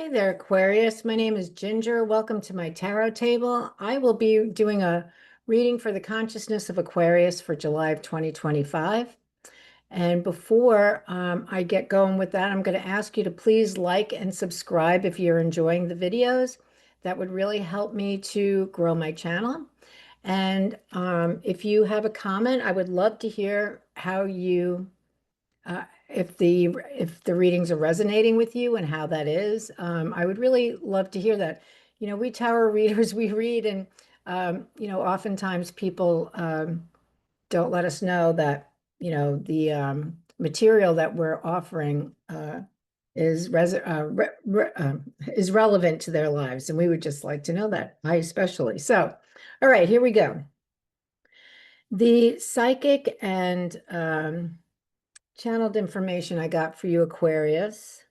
Hi there, Aquarius. My name is Ginger. Welcome to my tarot table. I will be doing a reading for the consciousness of Aquarius for July of 2025. And before I get going with that, I'm going to ask you to please like and subscribe if you're enjoying the videos. That would really help me to grow my channel. And if you have a comment, I would love to hear how you if the readings are resonating with you and how that is. I would really love to hear that. We tarot readers, we read, and oftentimes people don't let us know that the material that we're offering is relevant to their lives, and we would just like to know that. I especially. So, all right, here we go. The psychic and channeled information I got for you, Aquarius,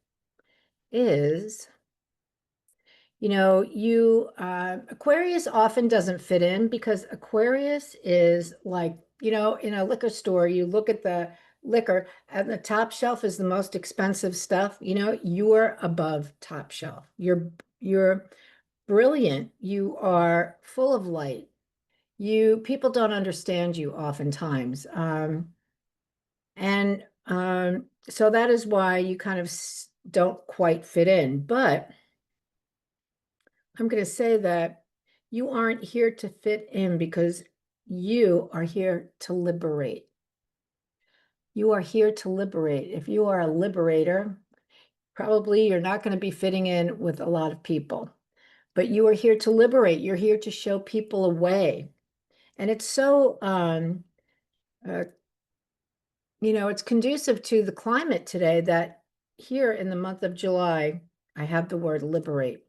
is, Aquarius often doesn't fit in because Aquarius is like, in a liquor store, you look at the liquor and the top shelf is the most expensive stuff. You're above top shelf. You're brilliant. You are full of light. People don't understand you oftentimes. So that is why you kind of don't quite fit in. But I'm going to say that you aren't here to fit in because you are here to liberate. You are here to liberate. If you are a liberator, probably you're not going to be fitting in with a lot of people. But you are here to liberate. You're here to show people a way. And it's so it's conducive to the climate today that here in the month of July, I have the word liberate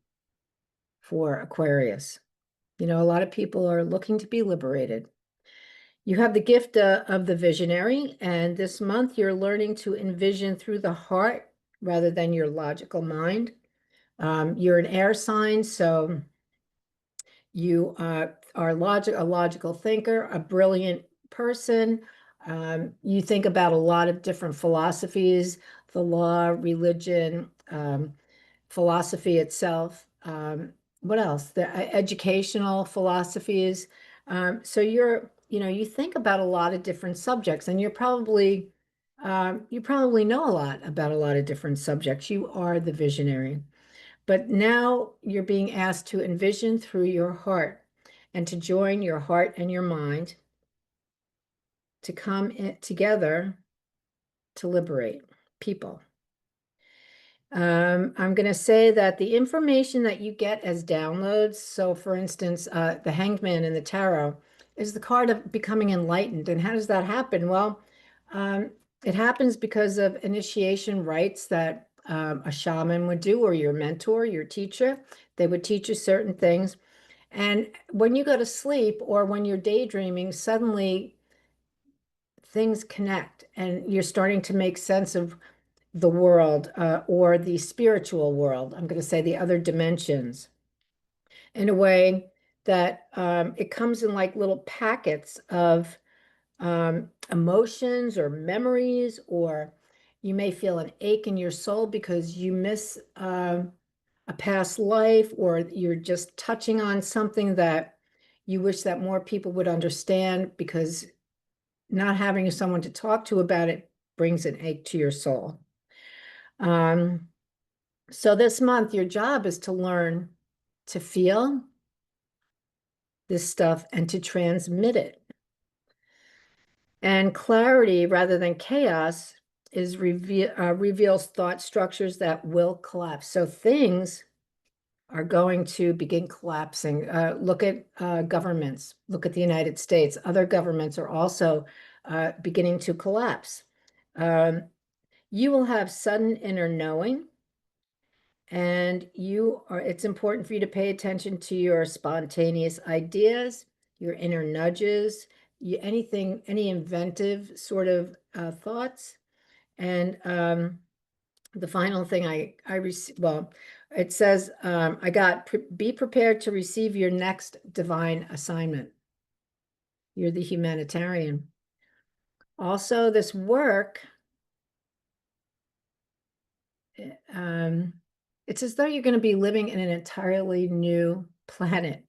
for Aquarius. A lot of people are looking to be liberated. You have the gift of the visionary, and this month you're learning to envision through the heart rather than your logical mind. You're an air sign, so you are a logical thinker, a brilliant person. You think about a lot of different philosophies, the law, religion, philosophy itself. What else? The educational philosophies. So you think about a lot of different subjects, and you probably know a lot about a lot of different subjects. You are the visionary. But now you're being asked to envision through your heart and to join your heart and your mind to come together to liberate people. I'm going to say that the information that you get as downloads, so for instance, the Hanged Man in the tarot is the card of becoming enlightened. And how does that happen? Well, it happens because of initiation rites that a shaman would do, or your mentor, your teacher. They would teach you certain things. And when you go to sleep or when you're daydreaming, suddenly things connect and you're starting to make sense of the world or the spiritual world. I'm going to say the other dimensions in a way that it comes in like little packets of emotions or memories, or you may feel an ache in your soul because you miss a past life, or you're just touching on something that you wish that more people would understand, because not having someone to talk to about it brings an ache to your soul. So this month, your job is to learn to feel this stuff and to transmit it. And clarity rather than chaos reveals thought structures that will collapse. So things are going to begin collapsing. Look at governments. Look at the United States. Other governments are also beginning to collapse. You will have sudden inner knowing, and it's important for you to pay attention to your spontaneous ideas, your inner nudges, any inventive sort of thoughts. And the final thing I received, well, it says, I got, be prepared to receive your next divine assignment. You're the humanitarian. Also, this work It's as though you're going to be living in an entirely new planet,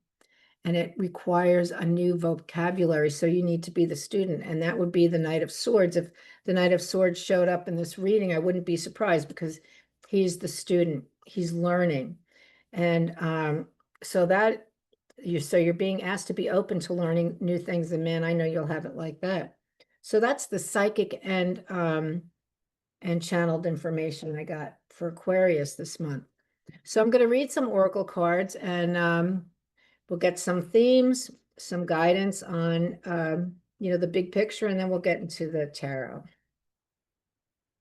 and it requires a new vocabulary. So you need to be the student, and that would be the Knight of Swords. If the Knight of Swords showed up in this reading, I wouldn't be surprised, because he's the student, he's learning. And so you're being asked to be open to learning new things. And man, I know you'll have it like that. So that's the psychic and channeled information I got for Aquarius this month. So I'm going to read some oracle cards, and we'll get some themes, some guidance on the big picture, and then we'll get into the tarot.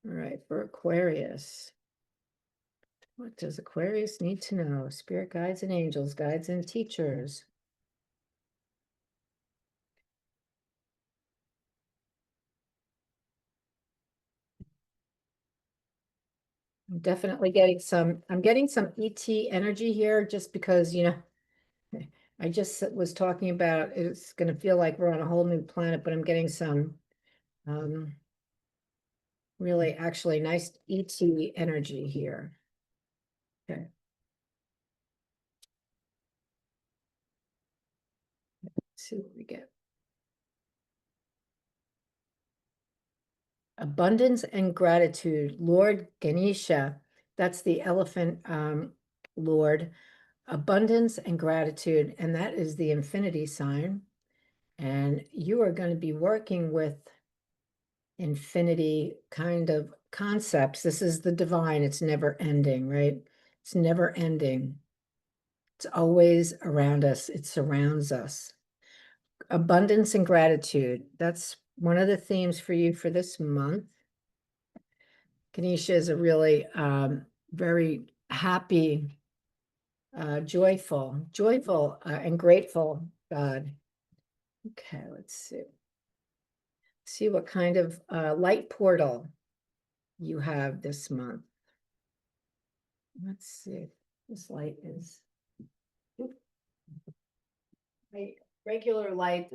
All right, for Aquarius. What does Aquarius need to know? Spirit guides and angels, guides and teachers. I'm definitely getting I'm getting some ET energy here, just because, I just was talking about it's going to feel like we're on a whole new planet, but I'm getting some really actually nice ET energy here. Okay. Let's see what we get. Abundance and gratitude. Lord Ganesha, that's the elephant Lord. Abundance and gratitude, and that is the infinity sign. And you are going to be working with infinity kind of concepts. This is the divine. It's never ending, right? It's never ending. It's always around us. It surrounds us. Abundance and gratitude. That's one of the themes for you for this month. Ganesha is a really very happy, joyful, and grateful God. Okay, let's see. See what kind of light portal you have this month. Let's see. This light is my regular light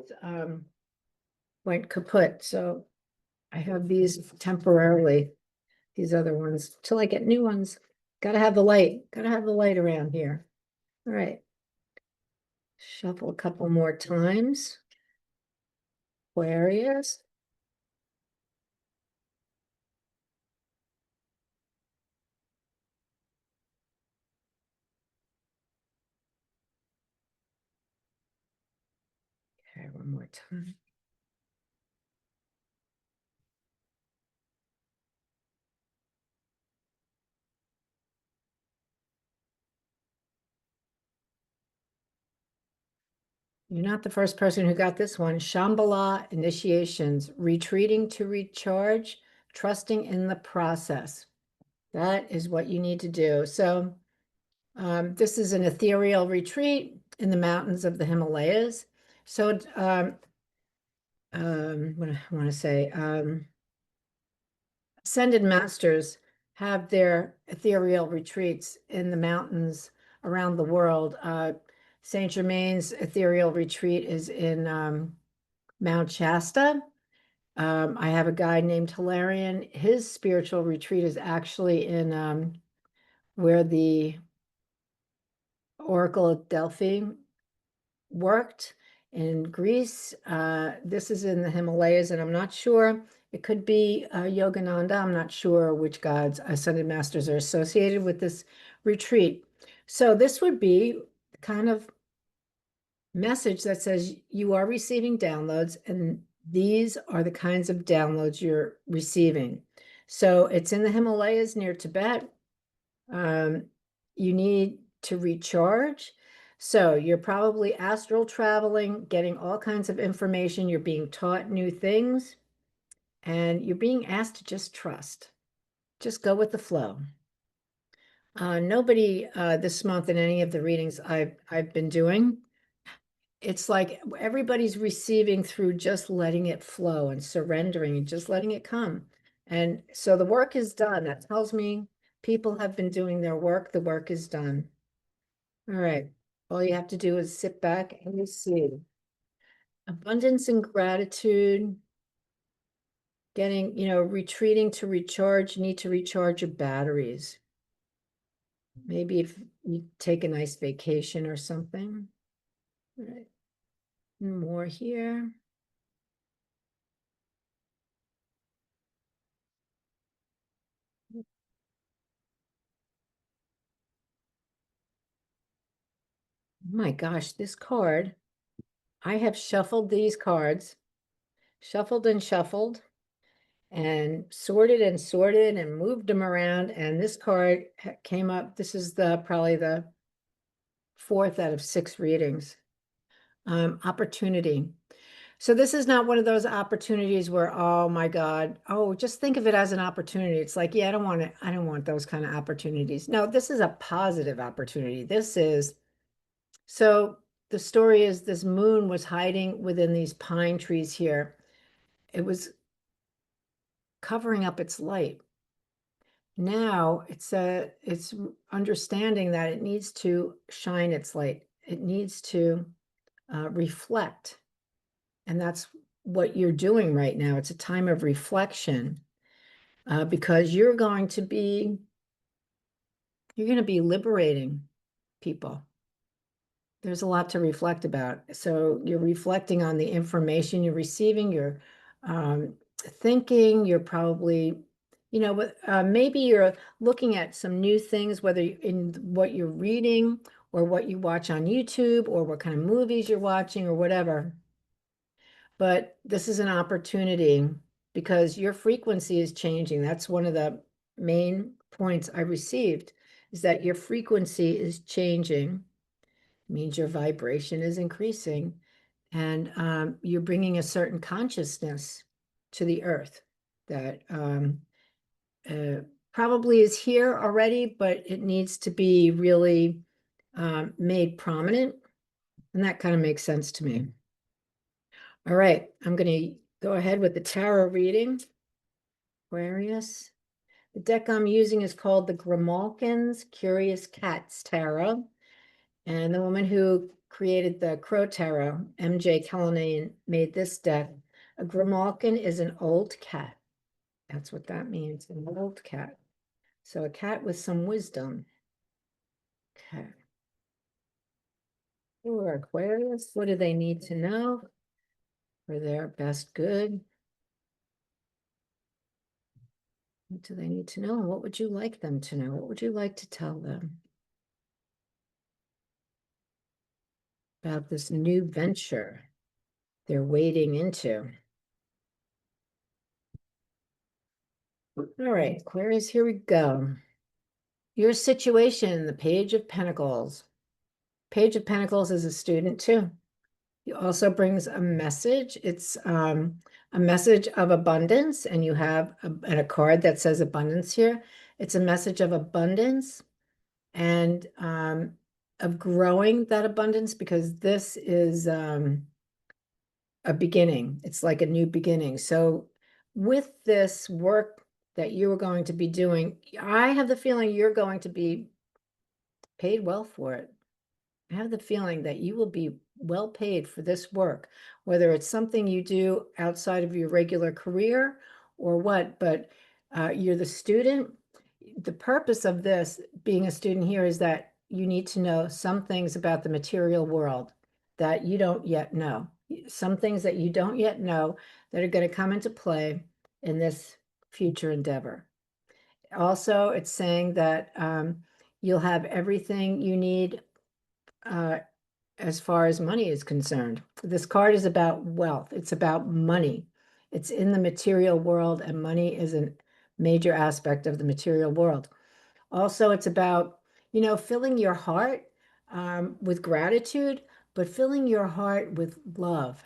went kaput, so I have these temporarily. These other ones till I get new ones. Gotta have the light. Gotta have the light around here. All right. Shuffle a couple more times. Aquarius. Okay, one more time. You're not the first person who got this one. Shambhala initiations, retreating to recharge, trusting in the process. That is what you need to do. So this is an ethereal retreat in the mountains of the Himalayas. So what I want to say, ascended masters have their ethereal retreats in the mountains around the world. Saint Germain's ethereal retreat is in Mount Shasta. I have a guy named Hilarion. His spiritual retreat is actually in where the Oracle of Delphi worked in Greece. This is in the Himalayas, and I'm not sure. It could be Yogananda. I'm not sure which gods ascended masters are associated with this retreat. So this would be kind of message that says you are receiving downloads, and these are the kinds of downloads you're receiving. So it's in the Himalayas near Tibet. You need to recharge. So you're probably astral traveling, getting all kinds of information. You're being taught new things, and you're being asked to just trust. Just go with the flow. Nobody this month in any of the readings I've been doing, it's like everybody's receiving through just letting it flow and surrendering and just letting it come. And so the work is done. That tells me people have been doing their work. The work is done. All right. All you have to do is sit back and receive. Abundance and gratitude. Getting, retreating to recharge. You need to recharge your batteries. Maybe if you take a nice vacation or something. All right. More here. My gosh, this card, I have shuffled these cards, shuffled and sorted and moved them around. And this card came up. This is probably the fourth out of 6 readings. Opportunity. So this is not one of those opportunities where, oh my God, oh, just think of it as an opportunity. It's like, yeah, I don't want it. I don't want those kind of opportunities. No, this is a positive opportunity. So the story is this moon was hiding within these pine trees here. It was covering up its light. Now it's understanding that it needs to shine its light. It needs to reflect. And that's what you're doing right now. It's a time of reflection because you're going to be liberating people. There's a lot to reflect about. So you're reflecting on the information you're receiving, you're thinking, you're probably, maybe you're looking at some new things, whether in what you're reading or what you watch on YouTube or what kind of movies you're watching or whatever. But this is an opportunity because your frequency is changing. That's one of the main points I received is that your frequency is changing, means your vibration is increasing, and you're bringing a certain consciousness to the earth that uh, probably is here already, but it needs to be really made prominent. And that kind of makes sense to me. All right, I'm going to go ahead with the tarot reading. Aquarius. The deck I'm using is called the Grimalkin's Curious Cats Tarot. And the woman who created the Crow Tarot, MJ Cullinane, made this deck. A Grimalkin is an old cat. That's what that means, an old cat. So a cat with some wisdom. Okay. For Aquarius, what do they need to know for their best good? What do they need to know? And what would you like them to know? What would you like to tell them about this new venture they're wading into? All right, Aquarius, here we go. Your situation, the Page of Pentacles. Page of Pentacles is a student too. He also brings a message. It's a message of abundance, and you have a card that says abundance here. It's a message of abundance and of growing that abundance because this is a beginning. It's like a new beginning. So with this work that you are going to be doing, I have the feeling you're going to be paid well for it. I have the feeling that you will be well paid for this work, whether it's something you do outside of your regular career or what, but you're the student. The purpose of this being a student here is that you need to know some things about the material world that you don't yet know. Some things that you don't yet know that are going to come into play in this future endeavor. Also, it's saying that you'll have everything you need uh, as far as money is concerned. This card is about wealth. It's about money. It's in the material world, and money is a major aspect of the material world. Also, it's about, filling your heart with gratitude, but filling your heart with love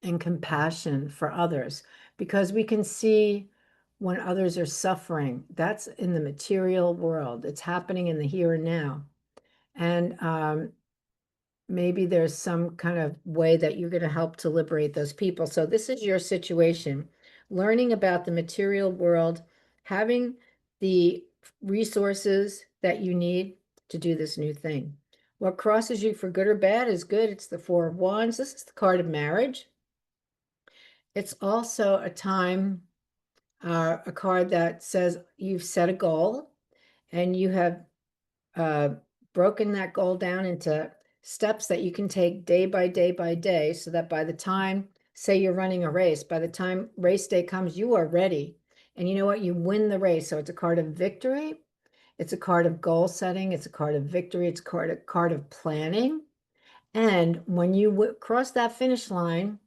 and compassion for others, because we can see when others are suffering. That's in the material world. It's happening in the here and now. And maybe there's some kind of way that you're going to help to liberate those people. So this is your situation, learning about the material world, having the resources that you need to do this new thing. What crosses you for good or bad is good. It's the Four of Wands. This is the card of marriage. It's also a time, a card that says you've set a goal and you have broken that goal down into steps that you can take day by day by day, so that by the time, say you're running a race, by the time race day comes, you are ready. And you know what? You win the race. So it's a card of victory. It's a card of goal setting. It's a card of victory. It's a card of planning. And when you cross that finish line,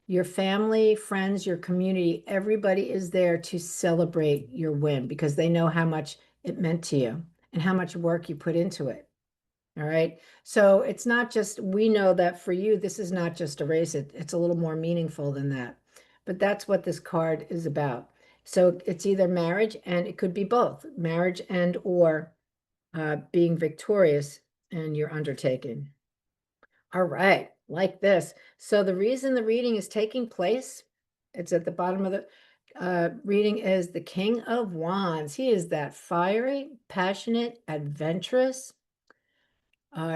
your family, friends, your community, everybody is there to celebrate your win because they know how much it meant to you and how much work you put into it. All right. So it's not just, we know that for you, this is not just a race. It's a little more meaningful than that. But that's what this card is about. So it's either marriage, and it could be both marriage and or being victorious in your undertaking. All right, like this. So the reason the reading is taking place, it's at the bottom of the reading, is the King of Wands. He is that fiery, passionate, adventurous.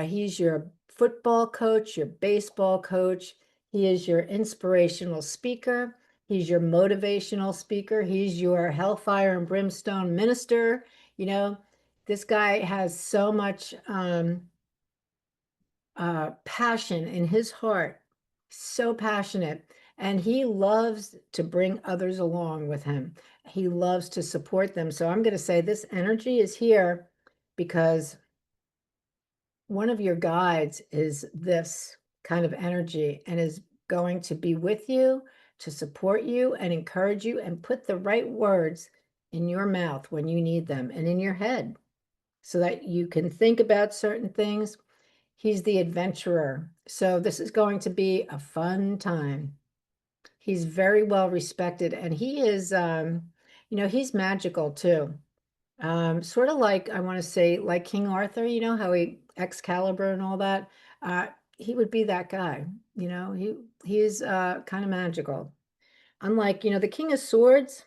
He's your football coach, your baseball coach. He is your inspirational speaker. He's your motivational speaker. He's your hellfire and brimstone minister. You know, this guy has so much passion in his heart, so passionate. And he loves to bring others along with him. He loves to support them. So I'm going to say this energy is here because one of your guides is this kind of energy and is going to be with you to support you and encourage you and put the right words in your mouth when you need them and in your head so that you can think about certain things. He's the adventurer. So this is going to be a fun time. He's very well respected, and he is, he's magical too. Sort of like, I want to say, like King Arthur, you know, how he Excalibur and all that. Uh, he would be that guy, he's kind of magical. Unlike, the King of Swords,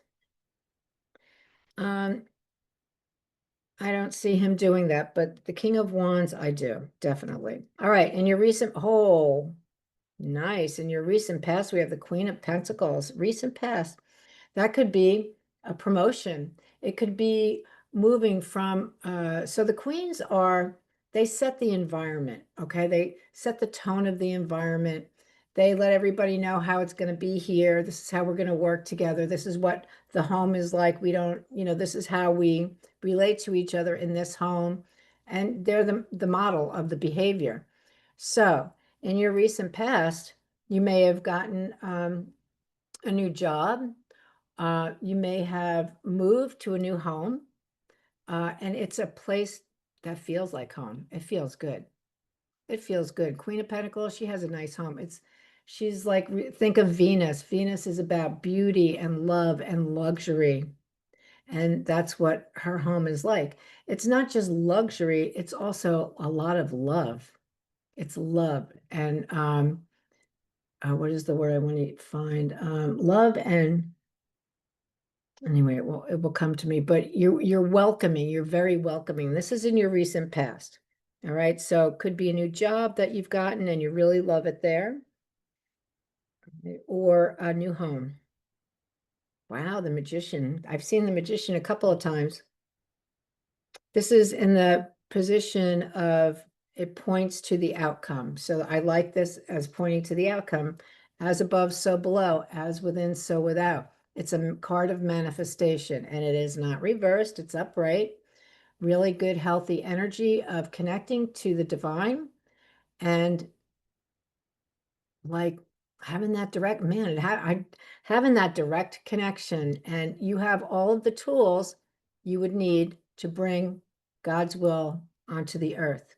um, I don't see him doing that, but the King of Wands, I do, definitely. All right, in your recent, nice. In your recent past, we have the Queen of Pentacles. Recent past. That could be a promotion. It could be moving from, so the queens they set the environment, okay? They set the tone of the environment. They let everybody know how it's going to be here. This is how we're going to work together. This is what the home is like. We don't, this is how we relate to each other in this home. And they're the model of the behavior. So in your recent past, you may have gotten a new job. You may have moved to a new home, and it's a place that feels like home. It feels good. It feels good. Queen of Pentacles, she has a nice home. She's like, think of Venus. Venus is about beauty and love and luxury. And that's what her home is like. It's not just luxury, it's also a lot of love. It's love. And what is the word I want to find? Love and anyway, it will come to me, but you're welcoming, you're very welcoming. This is in your recent past. All right. So it could be a new job that you've gotten and you really love it there, or a new home. Wow, the Magician. I've seen the Magician a couple of times. This is in the position of, it points to the outcome. So I like this as pointing to the outcome. As above, so below, as within, so without. It's a card of manifestation, and it is not reversed. It's upright. Really good, healthy energy of connecting to the divine and like having that direct, man, having that direct connection. And you have all of the tools you would need to bring God's will onto the earth.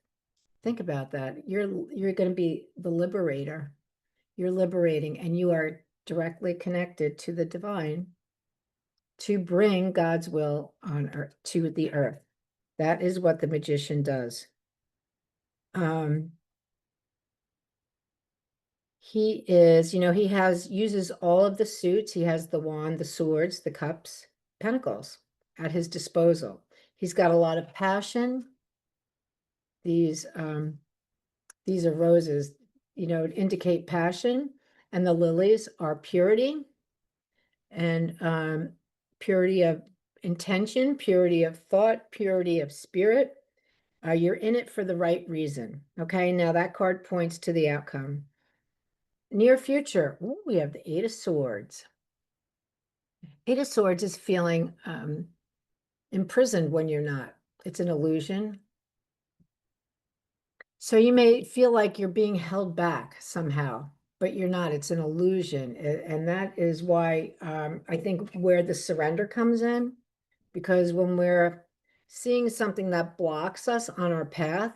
Think about that. You're going to be the liberator. You're liberating, and you are directly connected to the divine to bring God's will on earth, to the earth. That is what the Magician does. He is, uses all of the suits. He has the wand, the swords, the cups, pentacles at his disposal. He's got a lot of passion. These are roses, indicate passion, and the lilies are purity and purity of intention, purity of thought, purity of spirit. You're in it for the right reason. Okay, now that card points to the outcome. Near future, ooh, we have the Eight of Swords. Eight of Swords is feeling imprisoned when you're not. It's an illusion. So you may feel like you're being held back somehow, but you're not. It's an illusion. And that is why I think where the surrender comes in, because when we're seeing something that blocks us on our path,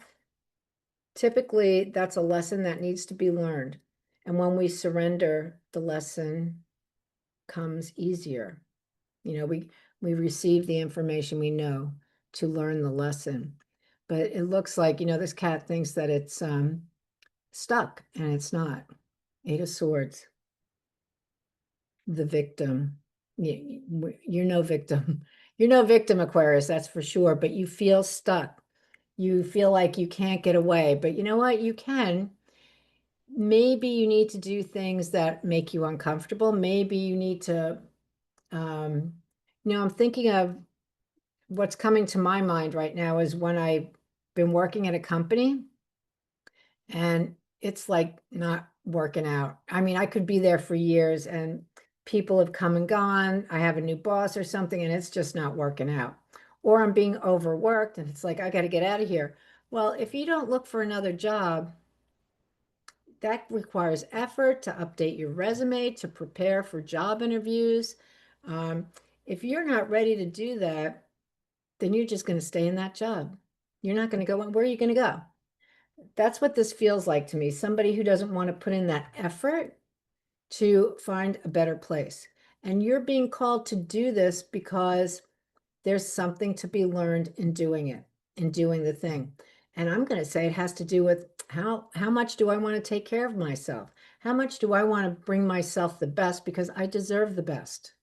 typically that's a lesson that needs to be learned. And when we surrender, the lesson comes easier. You know, we receive the information we know to learn the lesson. But it looks like, you know, this cat thinks that it's stuck, and it's not. Eight of Swords, the victim. You're no victim. You're no victim, Aquarius, that's for sure, but you feel stuck. You feel like you can't get away, but you know what? You can. Maybe you need to do things that make you uncomfortable. Maybe you need to, I'm thinking of what's coming to my mind right now is when I've been working at a company and it's like not working out. I mean, I could be there for years and people have come and gone. I have a new boss or something and it's just not working out. Or I'm being overworked and it's like, I got to get out of here. Well, if you don't look for another job, that requires effort to update your resume, to prepare for job interviews. If you're not ready to do that, then you're just going to stay in that job. You're not going to go, where are you going to go? That's what this feels like to me. Somebody who doesn't want to put in that effort to find a better place. And you're being called to do this because there's something to be learned in doing it, in doing the thing. And I'm going to say it has to do with how much do I want to take care of myself? How much do I want to bring myself the best because I deserve the best?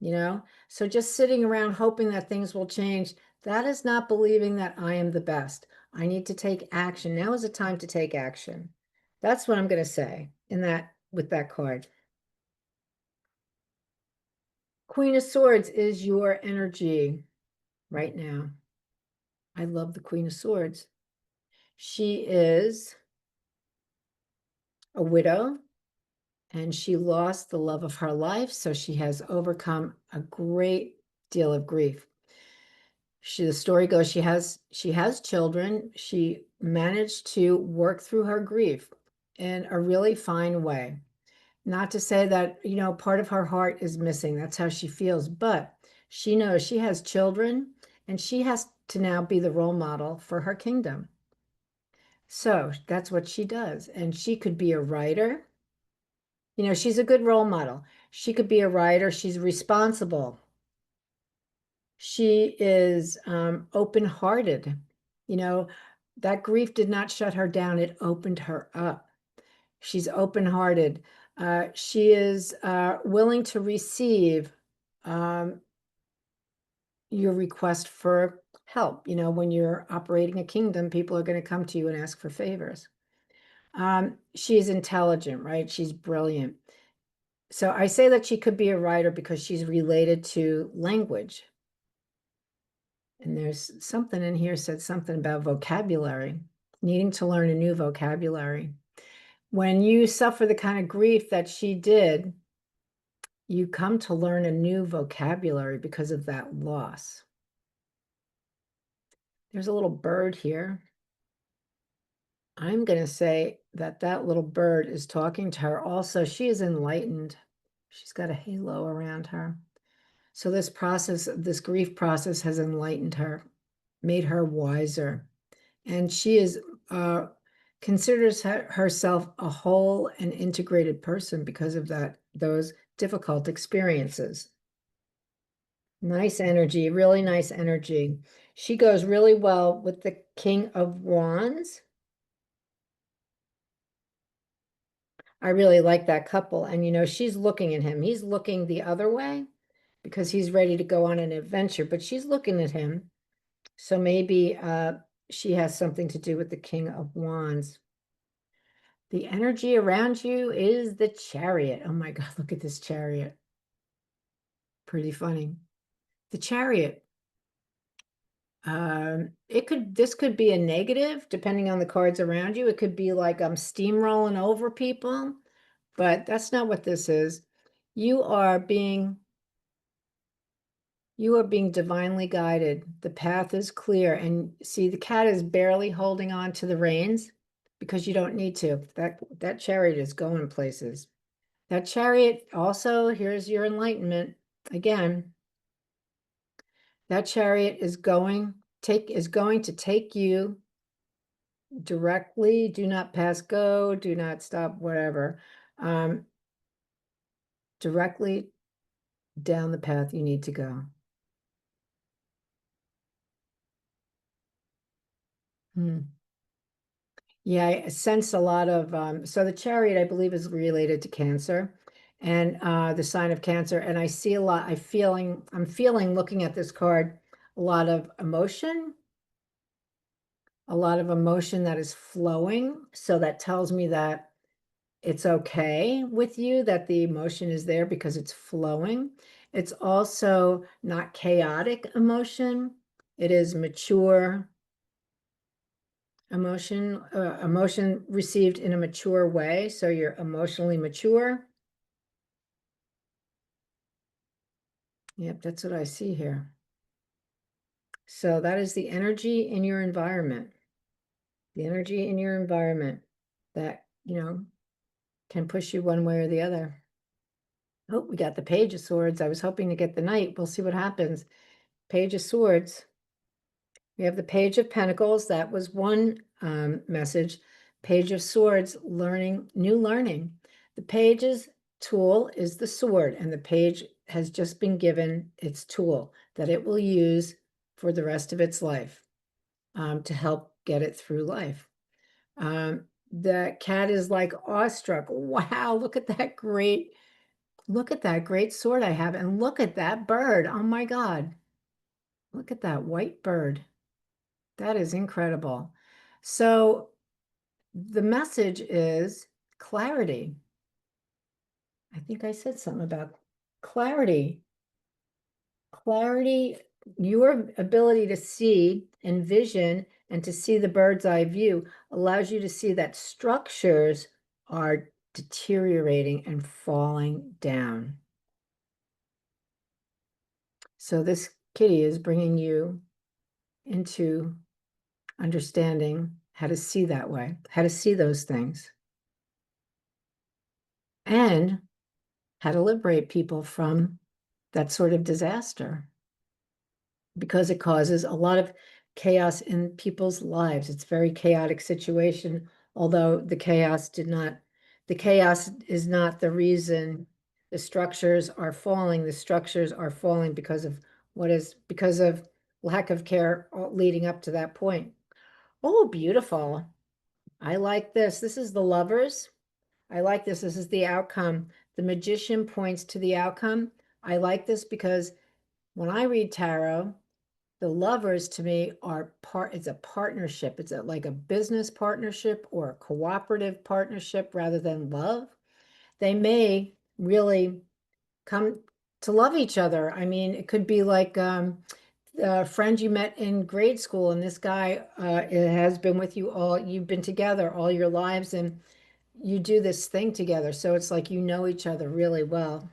You know, so just sitting around hoping that things will change, that is not believing that I am the best. I need to take action. Now is the time to take action. That's what I'm going to say in that with that card. Queen of Swords is your energy right now. I love the Queen of Swords. She is a widow and she lost the love of her life, so she has overcome a great deal of grief. The story goes she has children. She managed to work through her grief in a really fine way. Not to say that, you know, part of her heart is missing. That's how she feels, but she knows she has children and she has to now be the role model for her kingdom. So that's what she does. And she could be a writer. You know, she's a good role model. She could be a writer. She's responsible. She is open-hearted. You know, that grief did not shut her down. It opened her up. She's open-hearted. She is willing to receive your request for help. You know, when you're operating a kingdom, people are going to come to you and ask for favors. She's intelligent, right? She's brilliant. So I say that she could be a writer because she's related to language. And there's something in here said something about vocabulary, needing to learn a new vocabulary. When you suffer the kind of grief that she did, you come to learn a new vocabulary because of that loss. There's a little bird here. I'm going to say that that little bird is talking to her. Also, she is enlightened. She's got a halo around her. So this process, this grief process has enlightened her, made her wiser. And she is considers herself a whole and integrated person because of those difficult experiences. Nice energy, really nice energy. She goes really well with the King of Wands. I really like that couple. And, you know, she's looking at him. He's looking the other way because he's ready to go on an adventure, but she's looking at him. So maybe she has something to do with the King of Wands. The energy around you is the Chariot. Oh my God, look at this Chariot. Pretty funny. The Chariot. This could be a negative, depending on the cards around you. It could be like I'm steamrolling over people, but that's not what this is. You are being divinely guided. The path is clear. And see, the cat is barely holding on to the reins because you don't need to. That chariot is going places. That chariot also, here's your enlightenment. Again, that chariot is going to take you directly. Do not pass go, do not stop, whatever. Directly down the path you need to go. Yeah, I sense a lot of so the chariot, I believe, is related to Cancer and the sign of Cancer. And I see a lot, I'm feeling looking at this card, a lot of emotion, that is flowing. So that tells me that it's okay with you, that the emotion is there because it's flowing. It's also not chaotic emotion. It is mature emotion received in a mature way. So you're emotionally mature. Yep, that's what I see here. So that is the energy in your environment. The energy in your environment that, can push you one way or the other. Oh, we got the Page of Swords. I was hoping to get the Knight. We'll see what happens. Page of Swords. We have the Page of Pentacles. That was one message. Page of Swords, new learning. The Page's tool is the sword, and the page has just been given its tool that it will use for the rest of its life to help get it through life. The cat is like awestruck. Wow, look at that great sword I have, and look at that bird. Oh my God. Look at that white bird. That is incredible. So the message is clarity. I think I said something about clarity. Clarity, your ability to see, envision, and to see the bird's eye view allows you to see that structures are deteriorating and falling down. So this kitty is bringing you into understanding how to see that way, how to see those things, and how to liberate people from that sort of disaster, because it causes a lot of chaos in people's lives. It's a very chaotic situation, although the chaos is not the reason the structures are falling. The structures are falling because of lack of care leading up to that point. Oh, beautiful. I like this. This is the Lovers. I like this. This is the outcome. The Magician points to the outcome. I like this because when I read tarot, the Lovers to me it's a partnership. It's like a business partnership or a cooperative partnership rather than love. They may really come to love each other. I mean, it could be like a friend you met in grade school, and this guy has been with you've been together all your lives, and you do this thing together. So it's like you know each other really well.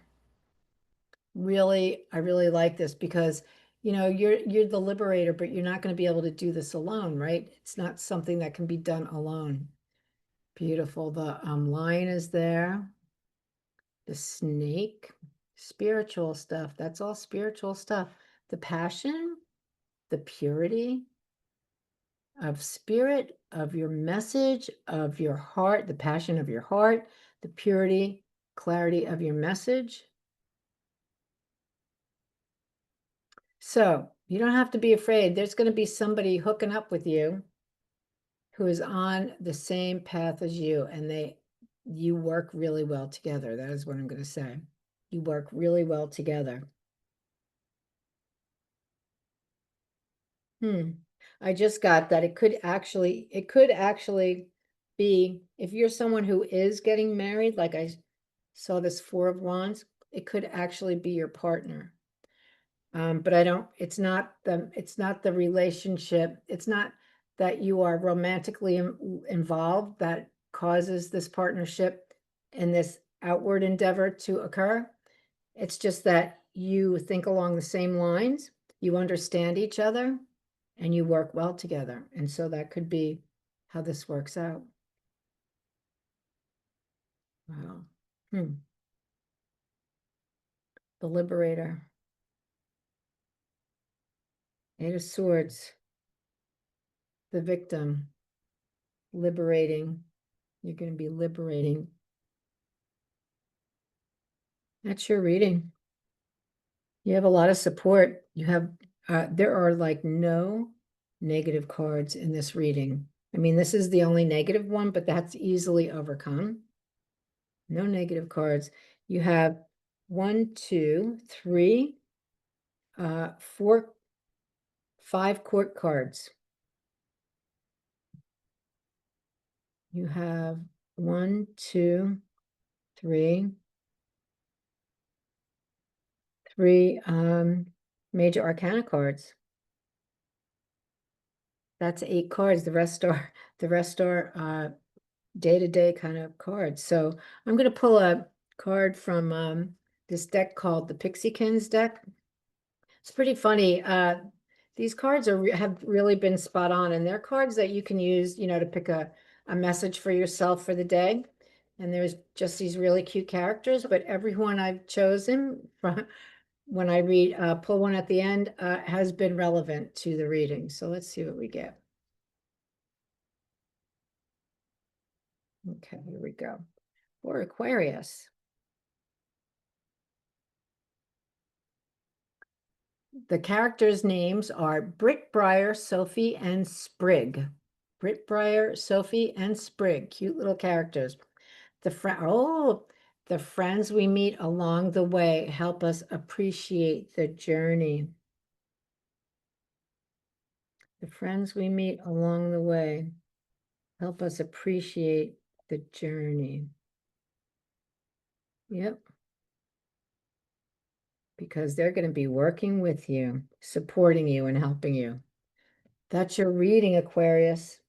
Really, I really like this because you're the liberator, but you're not going to be able to do this alone, right? It's not something that can be done alone. Beautiful. The lion is there. The snake, spiritual stuff. That's all spiritual stuff. The passion, the purity of spirit, of your message, of your heart, the passion of your heart, the purity, clarity of your message. So you don't have to be afraid. There's going to be somebody hooking up with you who is on the same path as you, and you work really well together. That is what I'm going to say. You work really well together. I just got that it could actually be, if you're someone who is getting married, like I saw this Four of Wands, it could actually be your partner. But it's not the relationship. It's not that you are romantically involved that causes this partnership and this outward endeavor to occur. It's just that you think along the same lines, you understand each other, and you work well together. And so that could be how this works out. Wow. The Liberator. 8 of Swords. The victim. Liberating. You're going to be liberating. That's your reading. You have a lot of support. You have, there are like no negative cards in this reading. I mean, this is the only negative one, but that's easily overcome. No negative cards. You have 1, 2, 3, 4, 5 court cards. You have 1, 2, 3, 3 major arcana cards. That's 8 cards. The rest are day-to-day kind of cards. So I'm going to pull a card from this deck called the Pixiekins deck. It's pretty funny. These cards have really been spot on, and they're cards that you can use, to pick a message for yourself for the day. And there's just these really cute characters, but everyone I've chosen from when I pull one at the end has been relevant to the reading. So let's see what we get. Okay, here we go. For Aquarius. The characters' names are Brickbriar, Sophie, and Sprig. Brickbriar, Sophie, and Sprig. Cute little characters. The friends we meet along the way help us appreciate the journey. The friends we meet along the way help us appreciate the journey. Yep. Because they're going to be working with you, supporting you, and helping you. That's your reading, Aquarius.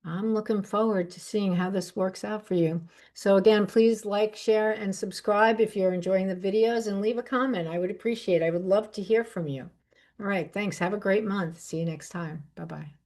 I'm looking forward to seeing how this works out for you. So again, please like, share, and subscribe if you're enjoying the videos, and leave a comment. I would appreciate it. I would love to hear from you. All right, thanks. Have a great month. See you next time. Bye-bye.